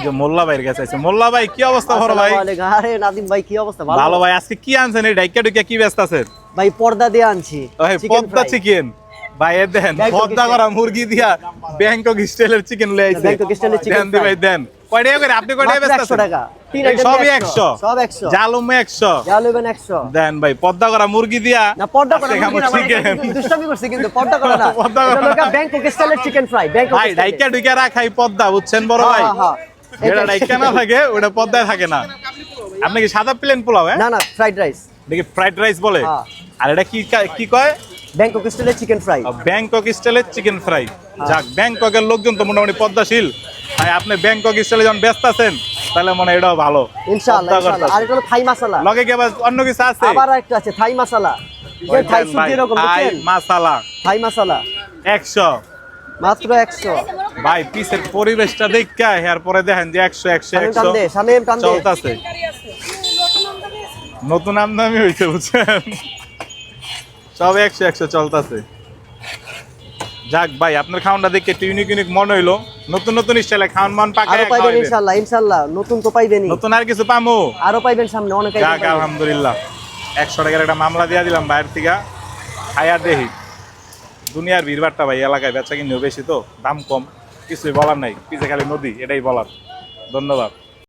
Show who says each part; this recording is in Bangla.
Speaker 1: যে মোল্লা ভাইয়ের কাছে আছে। মোল্লা ভাই কি অবস্থা বড় ভাই?
Speaker 2: আরে নাদিম ভাই কি অবস্থা?
Speaker 1: ভালো ভাই। আজকে কি আনছেন এই ডাইকা ডুইকা কি ব্যস্ত আছেন?
Speaker 2: ভাই পর্দা দিয়ে আনছি
Speaker 1: ভাই পদ্মা চিকেন ভাই দেন, পদ্মা করা মুরগি দিয়া ব্যাংকক স্টাইলের চিকেন লই আইছে।
Speaker 2: ব্যাংকক স্টাইলের চিকেন
Speaker 1: দেন ভাই দেন। কয় টাকা করে? আপনি কয় টাকা ব্যস্ত আছেন?
Speaker 2: 100 টাকা।
Speaker 1: সবই 100
Speaker 2: সব 100
Speaker 1: জালুমে 100
Speaker 2: জালুবেন 100
Speaker 1: দেন ভাই। পদ্মা করা মুরগি দিয়া
Speaker 2: না পর্দা করা
Speaker 1: আজকে খাবো চিকেন।
Speaker 2: দুষ্টামি করছি কিন্তু পর্দা করা না।
Speaker 1: পর্দা
Speaker 2: এটা
Speaker 1: করা।
Speaker 2: লোকা ব্যাংকক স্টাইলের চিকেন ফ্রাই ব্যাংকক
Speaker 1: ভাই ডাইকা ডুইকা রাখাই পদ্মা, বুঝছেন বড় ভাই? এটা ডাইকা না থাকে ওটা পদ্মায় থাকে না। আপনি কি সাদা প্লেন পোলাও?
Speaker 2: না না ফ্রাইড রাইস
Speaker 1: দেখি ফ্রাইড রাইস বলে।
Speaker 2: হ্যাঁ।
Speaker 1: আর এটা কি কি কয়?
Speaker 2: ব্যাংকক স্টাইলের চিকেন ফ্রাই।
Speaker 1: ব্যাংকক স্টাইলের চিকেন ফ্রাই। যাক, ব্যাংককের লোকজন তো মোটামুটি পদ্মাশীল। ভাই আপনি ব্যাংকক স্টাইলে যখন ব্যস্ত আছেন তাহলে মনে হয় এটাও ভালো।
Speaker 2: ইনশাআল্লাহ ইনশাআল্লাহ। আর এটা হলো থাই মশলা।
Speaker 1: লগে কি আবার অন্য কিছু আছে?
Speaker 2: আবার একটা আছে থাই মশলা। যে থাই সুপ এরকম
Speaker 1: থাই
Speaker 2: দেখেন
Speaker 1: মশলা
Speaker 2: থাই মশলা
Speaker 1: 100
Speaker 2: মাত্র 100।
Speaker 1: ভাই পিসের পরিবেশটা দেখা এরপরে দেখেন যে 100 100 100
Speaker 2: শামিম টান দে
Speaker 1: চলতেছে। নতুন আমদানি হয়েছে বুঝছেন, সব 100 100 চলতেছে। যাক ভাই, আপনার খাওয়ানটা দেখে একটু ইউনিক ইউনিক মনে হইলো। নতুন নতুন স্টাইলে খাওয়ান মান পাকায়
Speaker 2: আরো পাইবেন ইনশাআল্লাহ ইনশাআল্লাহ। নতুন তো পাইবেনই,
Speaker 1: নতুন আর কিছু পামু
Speaker 2: আরো পাইবেন সামনে অনেক।
Speaker 1: যাক আলহামদুলিল্লাহ। 100 টাকার একটা মামলা দিয়া দিলাম বাইরের থেকে। খাইয়া দেখি দুনিয়ার ভিড়ভাড়টা ভাই এলাকায় বেচা কিনেও বেশি তো, দাম কম, কিছুই বলার নাই। পিছে খালি নদী, এটাই বলার। ধন্যবাদ।